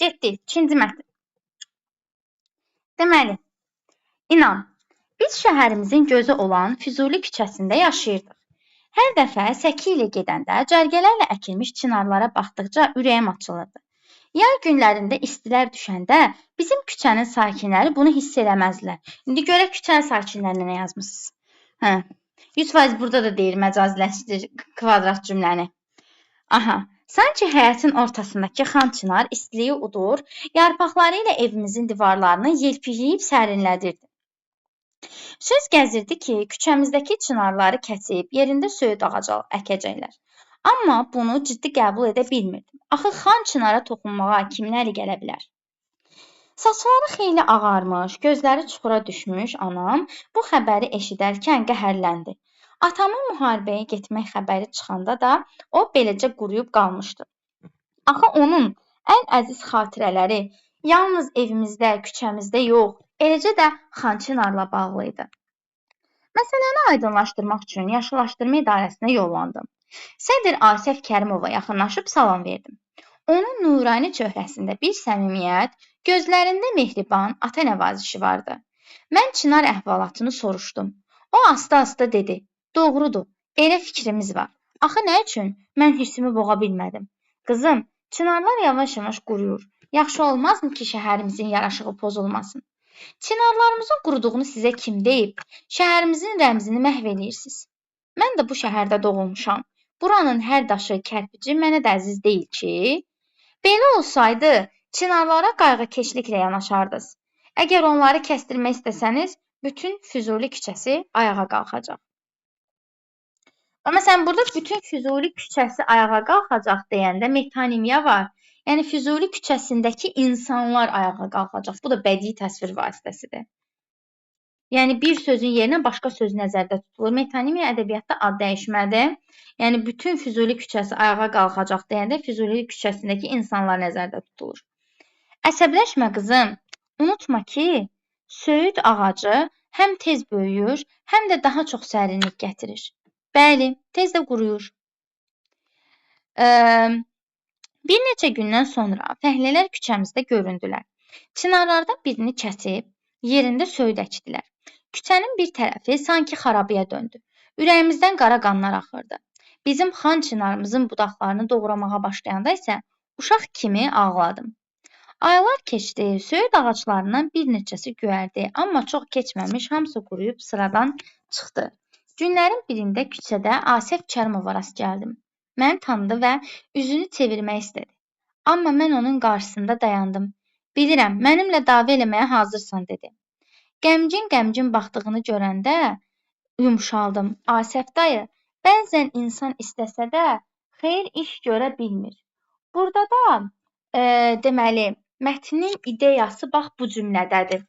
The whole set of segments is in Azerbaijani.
Getdik. İkinci mətn. Deməli, İnan, biz şəhərimizin gözü olan Füzuli küçəsində yaşayırdıq. Hər dəfə səki ilə gedəndə cərgələrlə əkilmiş çinarlara baxdıqca ürəyim açılırdı. Yay günlərində istilər düşəndə bizim küçənin sakinləri bunu hiss eləməzdilər. İndi görək küçənin sakinlərinə nə yazmısınız? 100% burada da deyir məcaziləşdir kvadrat cümləni. Aha, sanki həyətin ortasındakı Xan Çınar istiliyi udur, yarpaqları ilə evimizin divarlarını yelpicləyib sərinlədirdi. Söz gəzirdi ki, küçəmizdəki çınarları kəsib yerində söyüd ağacı əkəcəklər. Amma bunu ciddi qəbul edə bilmirdim. Axı Xan Çınara toxunmağa kimin əli gələ bilər? Saçları xeyli ağarmış, gözləri çuxura düşmüş anam bu xəbəri eşidərkən qəhərləndi. Atamın müharibəyə getmək xəbəri çıxanda da o beləcə quruyub qalmışdı. Axı onun ən əziz xatirələri yalnız evimizdə, küçəmizdə yox, eləcə də Xan Çınarla bağlı idi. Məsələni aydınlaşdırmaq üçün yaşlılaşdırma idarəsinə yollandım. Sədr Asəf Kərimova yaxınlaşıb salam verdim. Onun nurani çöhrəsində bir səmimiyyət, gözlərində mehriban ata nəvazişi vardı. Mən Çınar əhvalatını soruşdum. O asta-asta dedi. Doğrudur, elə fikrimiz var. Axı nə üçün? Mən hissimi boğa bilmədim. Qızım, çınarlar yavaş-yavaş quruyur. Yaxşı olmazmı ki, şəhərimizin yaraşığı pozulmasın? Çınarlarımızın quruduğunu sizə kim deyib? Şəhərimizin rəmzini məhv eləyirsiniz. Mən də bu şəhərdə doğulmuşam. Buranın hər daşı, kərpici mənə də əziz deyil ki. Belə olsaydı, çınarlara qayğıkeşliklə yanaşardınız. Əgər onları kəstirmək istəsəniz, bütün Füzuli küçəsi ayağa qalxacaq. Məsələn, burada bütün Füzuli küçəsi ayağa qalxacaq deyəndə metonimiya var. Yəni, Füzuli küçəsindəki insanlar ayağa qalxacaq. Bu da bədii təsvir vasitəsidir. Yəni, bir sözün yerinə başqa söz nəzərdə tutulur. Metonimiya ədəbiyyatda ad dəyişmədir. Yəni, bütün Füzuli küçəsi ayağa qalxacaq deyəndə Füzuli küçəsindəki insanlar nəzərdə tutulur. Əsəbləşmə qızım, unutma ki, söyüd ağacı həm tez böyüyür, həm də daha çox sərinlik gətirir. Bəli, tez də quruyur. Bir neçə gündən sonra fəhlələr küçəmizdə göründülər. Çınarlardan birini kəsib, yerində söyüd əkdilər. Küçənin bir tərəfi sanki xarabaya döndü. Ürəyimizdən qara qanlar axırdı. Bizim Xan Çınarımızın budaqlarını doğramağa başlayanda isə uşaq kimi ağladım. Aylar keçdi, söyüd ağaclarından bir neçəsi göyərdi, amma çox keçməmiş hamısı quruyub sıradan çıxdı. Günlərin birində küçədə Asəf Kərimova rast gəldim. Məni tanıdı və üzünü çevirmək istədi. Amma mən onun qarşısında dayandım. Bilirəm, mənimlə dava eləməyə hazırsan, dedi. Qəmgin baxdığını görəndə yumşaldım. Asəf dayı, bəzən insan istəsə də xeyir iş görə bilmir. Burada da deməli, mətnin ideyası bax bu cümlədədir.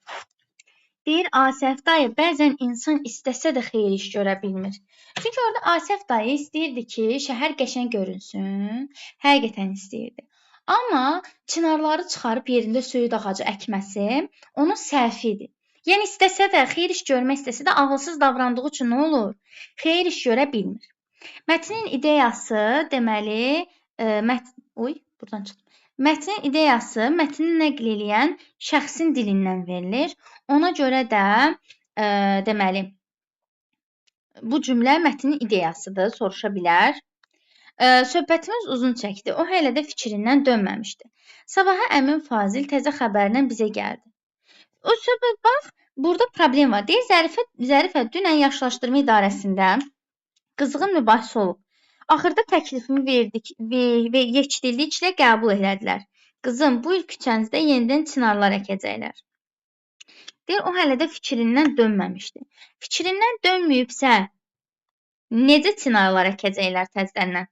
Deyir, Asəf dayı, bəzən insan istəsə də xeyir iş görə bilmir. Çünki orada Asəf dayı istəyirdi ki, şəhər qəşəng görünsün. Həqiqətən istəyirdi. Amma çınarları çıxarıb yerində söyüd ağacı əkməsi onun səhvi idi. Yəni, istəsə də, xeyir iş görmək istəsə də ağılsız davrandığı üçün nə olur? Xeyir iş görə bilmir. Mətnin ideyası, deməli, Mətnin ideyası mətni nəql edən şəxsin dilindən verilir. Ona görə də deməli bu cümlə mətnin ideyasıdır, soruşa bilər. Söhbətimiz uzun çəkdi. O hələ də fikrindən dönməmişdi. Sabaha əmin Fazil təzə xəbərlə bizə gəldi. O söhbət bax, burada problem var. Deyir, Zərifə dünən yaşlaşdırma idarəsində qızğın mübahisə olub. Axırda təklifimi verdik və yekdilliklə qəbul elədilər. Qızım, bu il küçənizdə yenidən çınarlar əkəcəklər. Deyir, o hələ də fikrindən dönməmişdi. Fikrindən dönməyibsə, necə çınarlar əkəcəklər təzədən?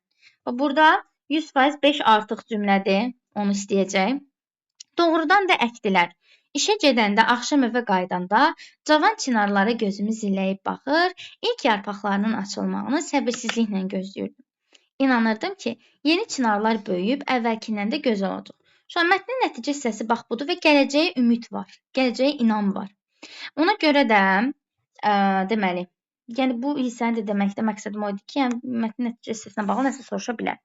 Burada 100% 5 artıq cümlədir, onu istəyəcək. Doğrudan da əkdilər. İşə gedəndə, axşam evə qaydanda cavan çınarlara gözümü zilləyib baxır, ilk yarpaqlarının açılmağını səbirsizliklə gözləyirdim. İnanırdım ki, yeni çınarlar böyüyüb, əvvəlkindən də gözəl olacaq. Şu an mətnin nəticə hissəsi bax budur və gələcəyə ümid var, gələcəyə inam var. Ona görə də, deməli, yəni bu hissəni də deməkdə məqsədim o idi ki, yəni mətnin nəticə hissəsinə bağlı nəsə soruşa bilər.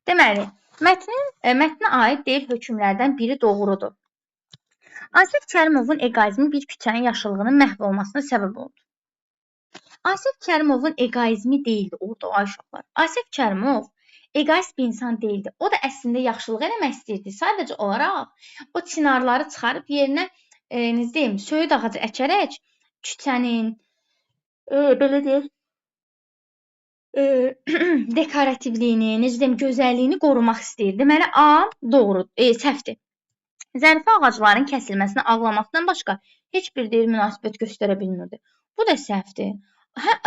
Deməli, Mətnə aid deyil hökmlərdən biri doğrudur. Asif Kərimovun eqoizmi bir küçənin yaşıllığının məhv olmasına səbəb oldu. Asif Kərimovun eqoizmi deyildi orada ay uşaqlar. Asif Kərimov egoist bir insan deyildi. O da əslində yaxşılıq eləmək istəyirdi. Sadəcə olaraq o çinarları çıxarıb yerinə necə deyim, söyüd ağacı əkərək küçənin belə deyək dekorativliyini, necə deyim, gözəlliyini qorumaq istəyirdi. Deməli, A doğru, səhvdir. Zərifə ağacların kəsilməsinə ağlamaqdan başqa heç bir deyil münasibət göstərə bilmirdi. Bu da səhvdir.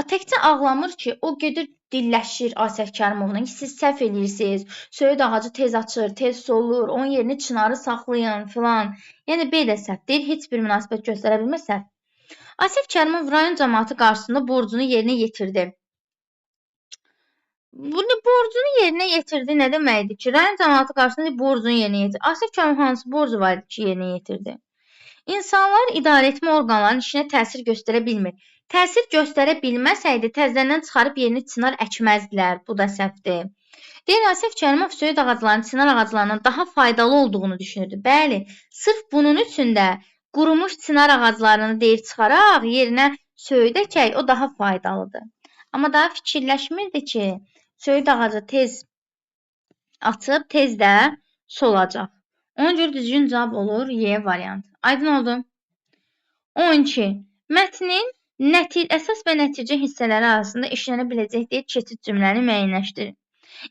Təkcə ağlamır ki, o gedir dilləşir Asif Kərimovla ki, siz səhv eləyirsiniz, söyüd ağacı tez açır, tez solur, onun yerini çınarı saxlayın filan. Yəni, B də səhv deyil, heç bir münasibət göstərə bilmir, səhv. Asif Kərimov rayon cəmaatı qarşısında borcunu yerinə yetirdi. Bunu borcunu yerinə yetirdi nə deməkdir ki? Rayon cəmaatı qarşısında borcunu yerinə yetirdi. Asif Kərimov hansı borcu var ki, yerinə yetirdi? İnsanlar idarəetmə orqanlarının işinə təsir göstərə bilmir. Təsir göstərə bilməsəydi, təzədən çıxarıb yerini çınar əkməzdilər. Bu da səhvdir. Deyir, Asif Kərimov söyüd ağaclarının çınar ağaclarından daha faydalı olduğunu düşünürdü. Bəli, sırf bunun üçün də qurumuş çınar ağaclarını deyir çıxaraq, yerinə söyüd əkək, o daha faydalıdır. Amma daha fikirləşmirdi ki, söyüd ağacı tez açıb, tez də solacaq. Ona görə düzgün cavab olur Y variantı. Aydın oldu. 12. Mətnin əsas və nəticə hissələri arasında işlənə biləcək deyil keçid cümləni müəyyənləşdirin.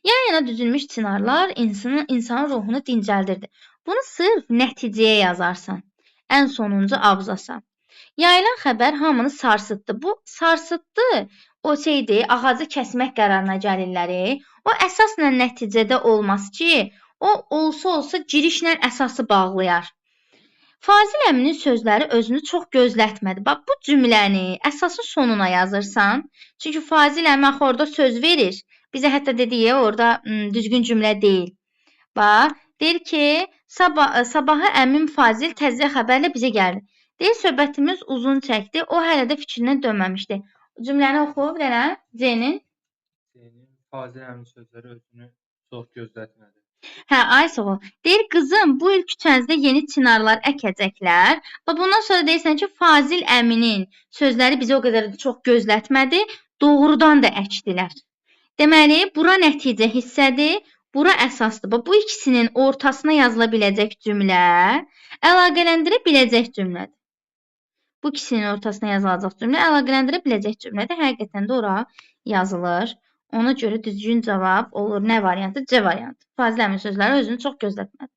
Yan-yana düzülmüş çınarlar insanın ruhunu dincəldirdi. Bunu sırf nəticəyə yazarsan. Ən sonuncu abzasa. Yayılan xəbər hamını sarsıtdı. Bu sarsıtdı o şeydir, ağacı kəsmək qərarına gəlirlər. O əsasla nəticədə olmaz ki, o olsa girişlə əsası bağlayar. Fazil əminin sözləri özünü çox gözlətmədi. Bax, bu cümləni əsasın sonuna yazırsan. Çünki Fazil əmi axı orada söz verir. Bizə hətta dediyi orada düzgün cümlə deyil. Bax, deyir ki, sabahı əmim Fazil təzə xəbərlə bizə gəldi. Deyir, söhbətimiz uzun çəkdi. O hələ də fikrindən dönməmişdi. Cümləni oxu, bir dənə. C-nin Fazil əminin sözləri özünü çox gözlətmədi. Aysoğul. Deyir, qızım, bu il küçənizdə yeni çinarlar əkəcəklər. Bundan sonra deyirsən ki, Fazil əminin sözləri bizi o qədər də çox gözlətmədi. Doğrudan da əkdilər. Deməli, bura nəticə hissədir, bura əsasdır. Bu ikisinin ortasına yazıla biləcək cümlə əlaqələndirə biləcək cümlədir. Bu ikisinin ortasına yazılacaq cümlə əlaqələndirə biləcək cümlədir. Həqiqətən də ora yazılır. Ona görə düzgün cavab olur. Nə variantı? C variantı. Fazil əminin sözləri özünü çox gözlətmədi.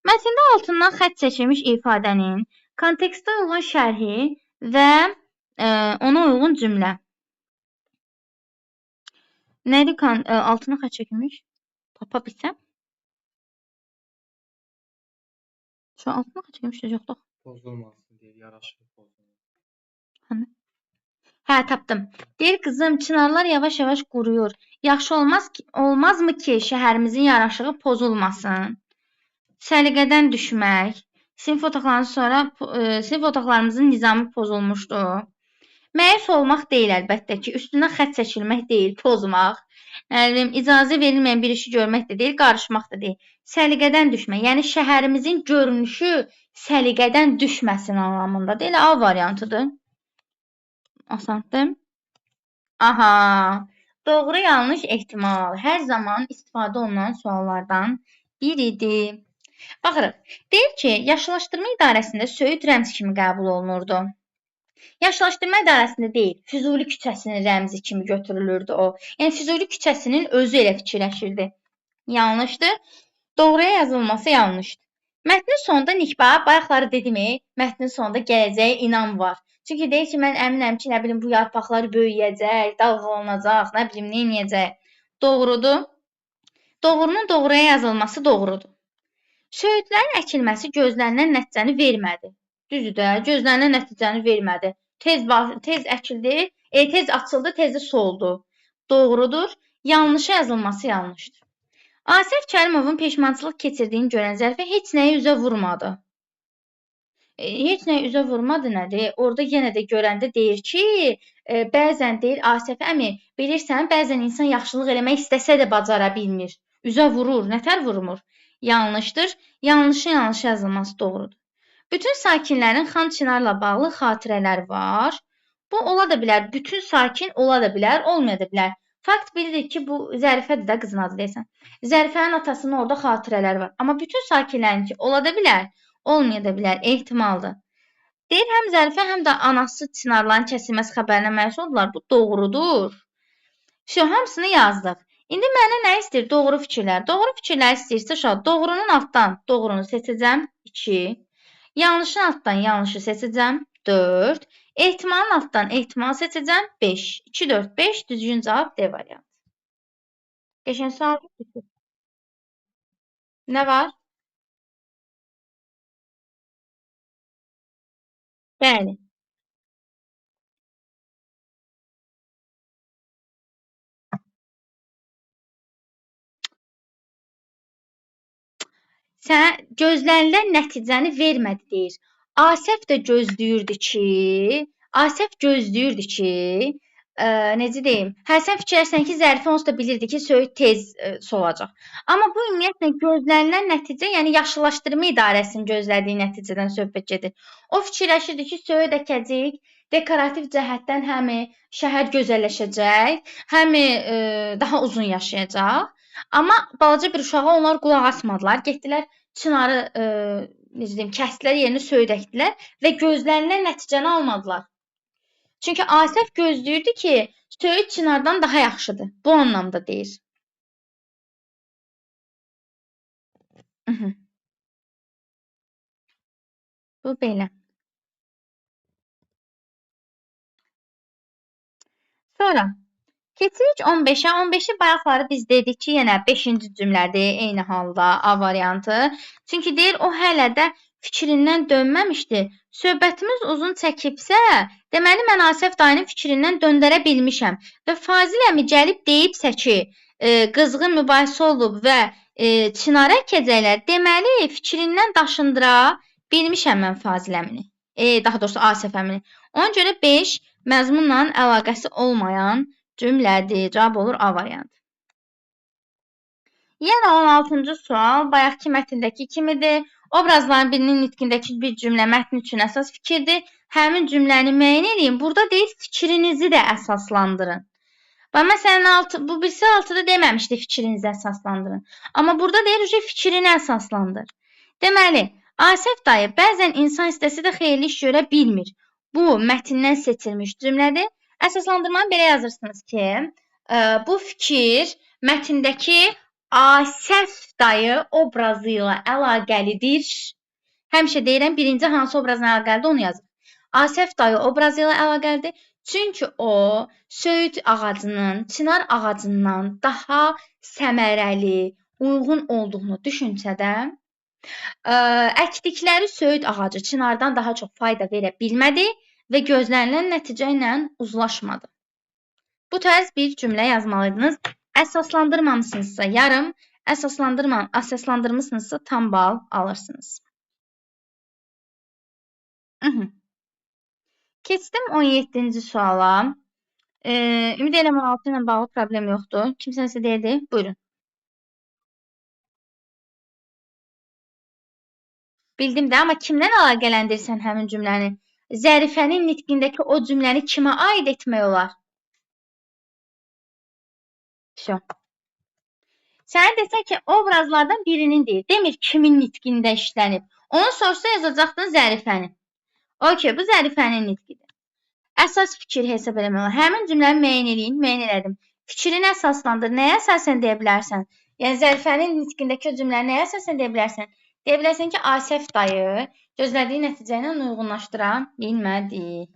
Mətndə altından xətt çəkilmiş ifadənin kontekstə uyğun şərhi və ona uyğun cümlə. Nədir altından xətt çəkilmiş? Tapa bilsəm. Şu an altından xətt çəkilmiş yoxdur. Pozulmasın deyə yaraşığı pozulmasın. Hani? Tapdım. Deyir, qızım, çınarlar yavaş-yavaş quruyur. Yaxşı olmazmı ki, şəhərimizin yaraşığı pozulmasın? Səliqədən düşmək. Sinif otaqlarımızın nizamı pozulmuşdu. Məyus olmaq deyil əlbəttə ki, üstündən xətt çəkilmək deyil, pozmaq. İcazə verilməyən bir işi görmək də deyil, qarışmaq da deyil. Səliqədən düşmək, yəni şəhərimizin görünüşü səliqədən düşməsin anlamında deyil, A variantıdır. Asandır. Aha, doğru yanlış ehtimal hər zaman istifadə olunan suallardan biridir. Baxırıq, deyir ki, yaşıllaşdırma idarəsində söyüd rəmz kimi qəbul olunurdu. Yaşıllaşdırma idarəsində deyil, Füzuli küçəsinin rəmzi kimi götürülürdü o. Yəni, Füzuli küçəsinin özü elə fikirləşirdi. Yanlışdır. Doğruya yazılması yanlışdır. Mətnin sonunda Nikbah, bayaqları dedimi, mətnin sonunda gələcəyə inam var. Çünki deyir ki, mən əminəm ki, nə bilim, bu yarpaqlar böyüyəcək, dalğalanacaq, nə bilim, nə edəcək. Doğrudur. Doğrunun doğruya yazılması doğrudur. Söyüdlərin əkilməsi gözlənilən nəticəni vermədi. Düzdür də, gözlənilən nəticəni vermədi. Tez əkildi, tez açıldı, tezi soldu. Doğrudur. Yanlışa yazılması yanlışdır. Asif Kərimovun peşmançılıq keçirdiyini görən Zərifə heç nəyi üzə vurmadı. Heç nəyi üzə vurmadı nədir? Orada yenə də görəndə deyir ki, bəzən deyir Asif əmi, bilirsən, bəzən insan yaxşılıq eləmək istəsə də bacara bilmir. Üzə vurur, nətər vurmur? Yanlışdır. Yanlışın yanlış yazılması doğrudur. Bütün sakinlərin Xan Çinarla bağlı xatirələri var. Bu ola da bilər, bütün sakin ola da bilər, olmaya da bilər. Fakt biridir ki, bu Zərifədir də qızın adı deyəsən. Zərifənin atasının orada xatirələri var. Amma bütün sakinlərinki ola da bilər, olmaya da bilər, ehtimaldır. Deyir, həm Zərifə, həm də anası Çinarların kəsilməsi xəbərinə məruz oldular. Bu doğrudur. Hamısını yazdıq. İndi mənə nə istəyir? Doğru fikirlər. Doğru fikirlər istəyirsə, doğrunun altdan doğrunu seçəcəm, 2. Yanlışın altdan yanlışı seçəcəm, 4. Ehtimalın altdan ehtimal seçəcəm, 5. 2, 4, 5 düzgün cavab D variantı. Qəşəng sual. Nə var? Bəli. Sənə gözlənilən nəticəni vermədi deyir. Asəf də gözləyirdi ki, necə deyim, sən fikirləşsən ki, Zərifə onsuz da bilirdi ki, söyüd tez solacaq. Amma bu ümumiyyətlə gözlənilən nəticə, yəni yaşıllaşdırma idarəsinin gözlədiyi nəticədən söhbət gedir. O fikirləşirdi ki, söyüd əkəcək, dekorativ cəhətdən həm şəhər gözəlləşəcək, həm daha uzun yaşayacaq. Amma balaca bir uşağa onlar qulaq asmadılar. Getdilər çinarı necə deyim, kəsdilər, yerini söyüdəkdilər və gözlənilən nəticəni almadılar. Çünki Asəf gözləyirdi ki, söyüd çinardan daha yaxşıdır. Bu anlamda deyir. Bu belə. Sonra keçirik 15-ə. 15-i bayaqları biz dedik ki, yenə 5-ci cümlədir, eyni halda A variantı. Çünki deyir, o hələ də fikrindən dönməmişdi. Söhbətimiz uzun çəkibsə, deməli mən Asəf dayının fikrindən döndərə bilmişəm. Və Fazil əmi gəlib deyibsə ki, qızğın mübahisə olub və Çinara əkəcəklər, deməli fikrindən daşındıra bilmişəm mən Fazil əmini. Daha doğrusu Asəf əmini. Ona görə 5 məzmunla əlaqəsi olmayan cümlədir. Cavab olur A variantı. Yenə 16-cı sual bayaqki mətndəki kimidir. Obrazların birinin nitqindəki bir cümlə mətn üçün əsas fikirdir. Həmin cümləni müəyyən edin. Burada deyil, fikrinizi də əsaslandırın. Məsələn, bu birisi 6-da deməmişdi fikrinizi əsaslandırın. Amma burada deyir, fikrini əsaslandır. Deməli, Asəf dayı bəzən insan istəsə də xeyirli iş görə bilmir. Bu mətndən seçilmiş cümlədir. Əsaslandırmanı belə yazırsınız ki, bu fikir mətndəki Asəf dayı obrazı ilə əlaqəlidir. Həmişə deyirəm, birinci hansı obrazla əlaqəlidir, onu yazın. Asəf dayı obrazı ilə əlaqəlidir. Çünki o, söyüd ağacının, çınar ağacından daha səmərəli, uyğun olduğunu düşünsə də, əkdikləri söyüd ağacı çinardan daha çox fayda verə bilmədi və gözlənilən nəticə ilə uzlaşmadı. Bu tərz bir cümlə yazmalıydınız. Əsaslandırmamışsınızsa yarım, əsaslandırmışsınızsa tam bal alırsınız. Keçdim 17-ci suala. Ümid edirəm 16 ilə bağlı problem yoxdur. Kimsə nəsə deyirdi? Buyurun. Bildim də, amma kimdən əlaqələndirsən həmin cümləni? Zərifənin nitqindəki o cümləni kimə aid etmək olar? Sənə desə ki, obrazlardan birinin deyir. Demir kimin nitqində işlənib. Onu sorsa yazacaqdın Zərifənin. Okey, bu Zərifənin nitqidir. Əsas fikir hesab eləmək olar. Həmin cümləni müəyyən edin, müəyyən elədim. Fikrini əsaslandır. Nəyə əsasən deyə bilərsən? Yəni, Zərifənin nitqindəki o cümləni nəyə əsasən deyə bilərsən? Deyə bilərsən ki, Asəf dayı gözlədiyi nəticə ilə uyğunlaşdıra bilmədi.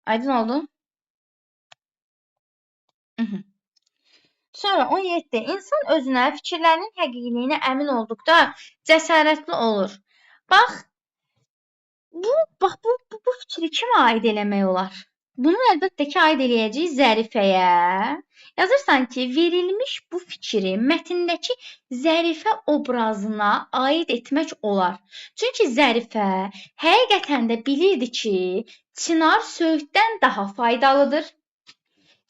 Aydın oldu? Sonra 17. İnsan özünə fikirlərinin həqiqiliyinə əmin olduqda cəsarətli olur. Bax, bu fikri kimə aid eləmək olar? Bunu əlbəttə ki, aid eləyəcəyik Zərifəyə. Yazırsan ki, verilmiş bu fikri mətndəki Zərifə obrazına aid etmək olar. Çünki Zərifə həqiqətən də bilirdi ki, Çınar söyüddən daha faydalıdır.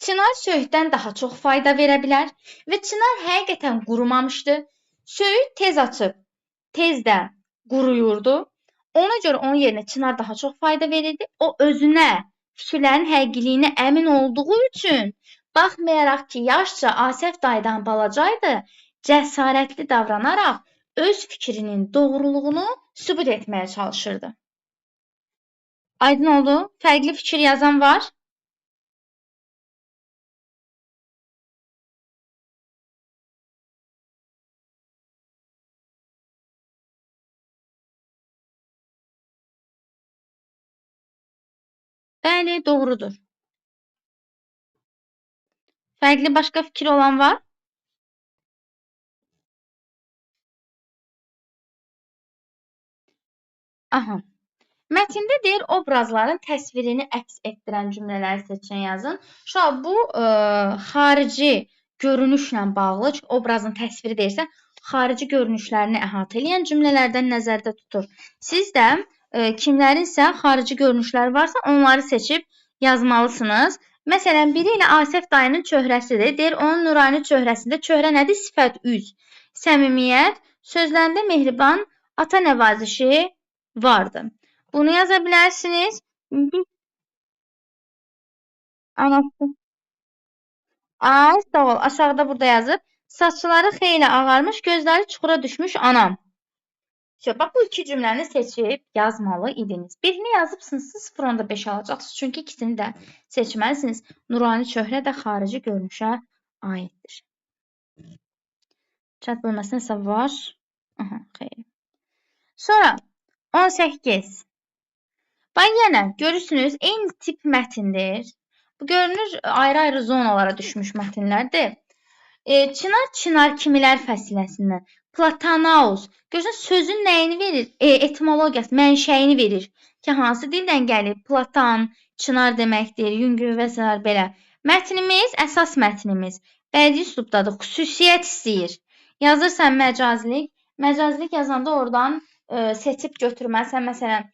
Çınar söyüddən daha çox fayda verə bilər və çınar həqiqətən qurumamışdı. Söyüd tez açıb, tez də quruyurdu. Ona görə onun yerinə çınar daha çox fayda verirdi. O özünə fikirlərin həqiqiliyinə əmin olduğu üçün, baxmayaraq ki, yaşca Asəf dayıdan balacaydı, cəsarətli davranaraq öz fikrinin doğruluğunu sübut etməyə çalışırdı. Aydın oldu? Fərqli fikir yazan var? Bəli, doğrudur. Fərqli başqa fikir olan var? Aha. Mətndə deyir, obrazların təsvirini əks etdirən cümlələri seçin yazın. Uşaq, bu xarici görünüşlə bağlı, çünki obrazın təsviri deyirsə, xarici görünüşlərini əhatə edən cümlələrdən nəzərdə tutur. Siz də kimlərinsə xarici görünüşləri varsa, onları seçib yazmalısınız. Məsələn, biri ilə Asəf dayının çöhrəsidir. Deyir, onun nurani çöhrəsində çöhrə nədir? Sifət, üz, səmimiyyət, sözlərində mehriban, ata nəvazişi vardı. Bunu yaza bilərsiniz. Anası. Ay, sağ ol. Aşağıda burada yazıb. Saçları xeyli ağarmış, gözləri çuxura düşmüş anam. Bax, bu iki cümləni seçib yazmalı idiniz. Birini yazıbsınız, 0.5 alacaqsınız. Çünki ikisini də seçməlisiniz. Nurani çöhrə də xarici görünüşə aiddir. Chat bölməsində isə var. Aha, xeyr. Sonra 18. Bax, yenə görürsünüz, eyni tip mətindir. Bu görünür, ayrı-ayrı zonalara düşmüş mətinlərdir. Çınar kimilər fəsiləsindən. Platanaus. Görürsən, sözün nəyini verir? Etimologiyası, mənşəyini verir. Ki, hansı dildən gəlib? Platan, çınar deməkdir, yüngül və s. belə. Mətnimiz, əsas mətnimiz. Bədii üslubdadır, xüsusiyyət istəyir. Yazırsan məcazilik. Məcazilik yazanda oradan seçib götürməlisən. Məsələn,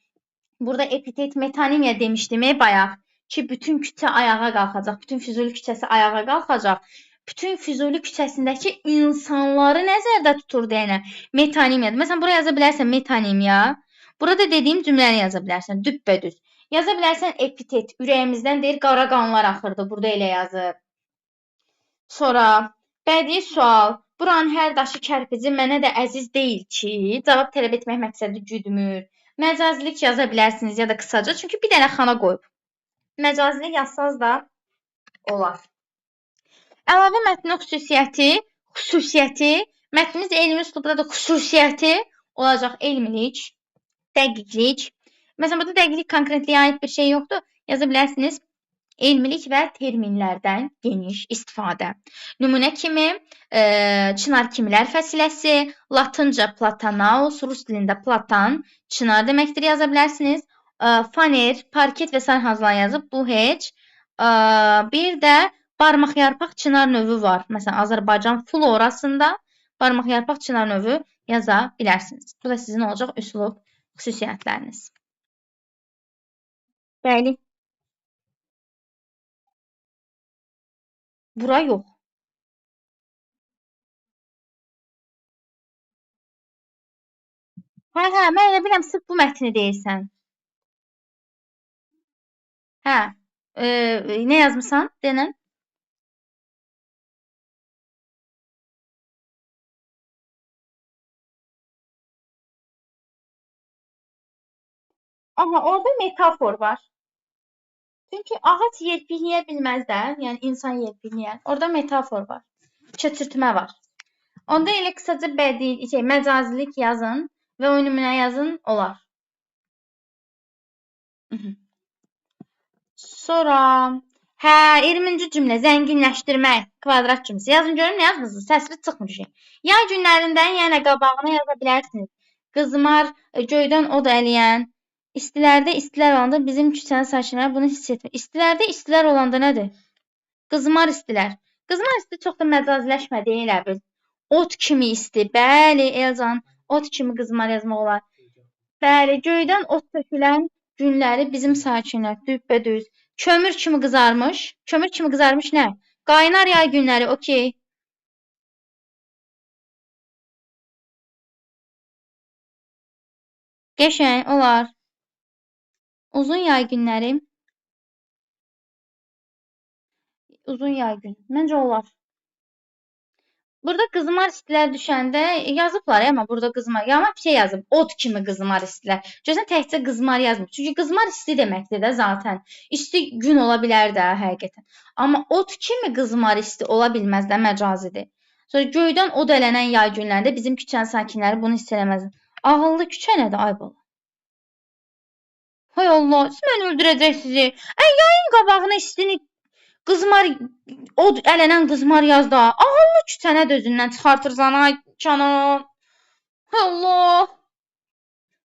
burada epitet metonimiya demişdim bayaq ki, bütün küçə ayağa qalxacaq, bütün Füzuli küçəsi ayağa qalxacaq. Bütün Füzuli küçəsindəki insanları nəzərdə tutur deyənə metonimiyadır. Məsələn, buraya yaza bilərsən metonimiya. Burada dediyim cümləni yaza bilərsən, düppədüz. Yaza bilərsən epitet, ürəyimizdən deyir, qara qanlar axırdı, burada elə yazıb. Sonra, bədii sual, buranın hər daşı kərpici mənə də əziz deyil ki, cavab tələb etmək məqsədi güdmür. Məcazilik yaza bilərsiniz ya da qısaca, çünki bir dənə xana qoyub. Məcazilik yazsaz da olar. Əlavə mətnin xüsusiyyəti, mətnimiz elmi üslubda da xüsusiyyəti olacaq elmilik, dəqiqlik. Məsələn, burada dəqiqlik konkretliyə aid bir şey yoxdur. Yaza bilərsiniz elmilik və terminlərdən geniş istifadə. Nümunə kimi çınar kimilər fəsiləsi, latınca platanaus, rus dilində platan, çınar deməkdir yaza bilərsiniz. Faner, parket və s. hazırlan yazıb, bu heç. Bir də barmaq yarpaq çınar növü var. Məsələn, Azərbaycan florasında barmaq yarpaq çınar növü yaza bilərsiniz. Bu da sizin olacaq üslub xüsusiyyətləriniz. Bəli. Bura yox. Hə, mən elə biləm, sırf bu mətni deyirsən. Hə, nə yazmısan, denən? Aha, orada metafor var. Çünki ağac yelpikləyə bilməz də, yəni insan yelpikləyər. Orada metafor var, keçirtmə var. Onda elə qısaca bədii, məcazilik yazın və o nümunə yazın, olar. Sonra, 20-ci cümlə, zənginləşdirmək, kvadrat cümləsi. Yazın görün, nə yazmısınız? Səsli çıxmır şey. Yay günlərindən yenə qabağına yaza bilərsiniz. Qızmar, göydən od əliyən, istilərdə istilər olanda bizim küçənin sakinləri bunu hiss etmir. İstilərdə istilər olanda nədir? Qızmar istilər. Qızmar isti çox da məcaziləşmədi, elə bil. Ot kimi isti. Bəli, Elcan, ot kimi qızmar yazmaq olar. Bəli, göydən ot tökülən günləri bizim sakinlər düppədüz. Kömür kimi qızarmış. Kömür kimi qızarmış nə? Qaynar yay günləri, okey. Qəşəng olar. Uzun yay günləri. Uzun yay günü. Məncə olar. Burada qızmar istilər düşəndə yazıblar, amma burada qızmar. Amma bir şey yazıb. Od kimi qızmar istilər. Görsən təkcə qızmar yazmır. Çünki qızmar isti deməkdir də zaten. İsti gün ola bilər də həqiqətən. Amma od kimi qızmar isti ola bilməz də, məcazidir. Sonra göydən od ələnən yay günlərində bizim küçənin sakinləri bunu hiss eləməz. Ağıllı küçə nədir ay bala? Hay Allah, siz məni öldürəcəksiniz. Yayın qabağına istini qızmar od ələnən qızmar yazda. Ağıllı küçənə dözündən çıxartırsan ay canan. Hay Allah.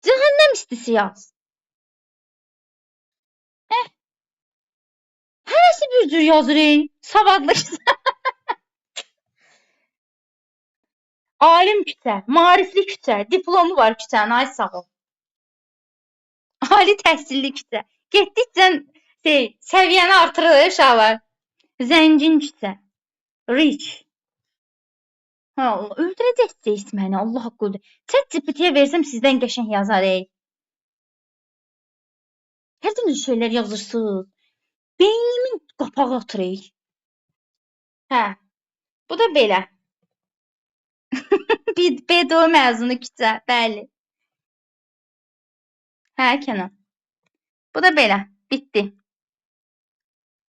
Cəhənnəm istisi yaz. Hərəsi bir cür yazır ey. Savadlı küçə. Alim küçə, maarifli küçə, diplomu var küçənin, ay sağ ol. Ali təhsilli küçə. Getdikcə səviyyəni artırır uşaqlar. Zəngin küçə. Rich. Ha Allah, öldürəcəksiniz məni, Allah haqqı. ChatGPT-yə versəm sizdən qəşəng yazar ey. Hər türlü şeylər yazırsınız. Beynimin qapağı atır ey. Hə. Bu da belə. BDO məzunu küçə, bəli. Hə, Kənan. Bu da belə. Bitdi.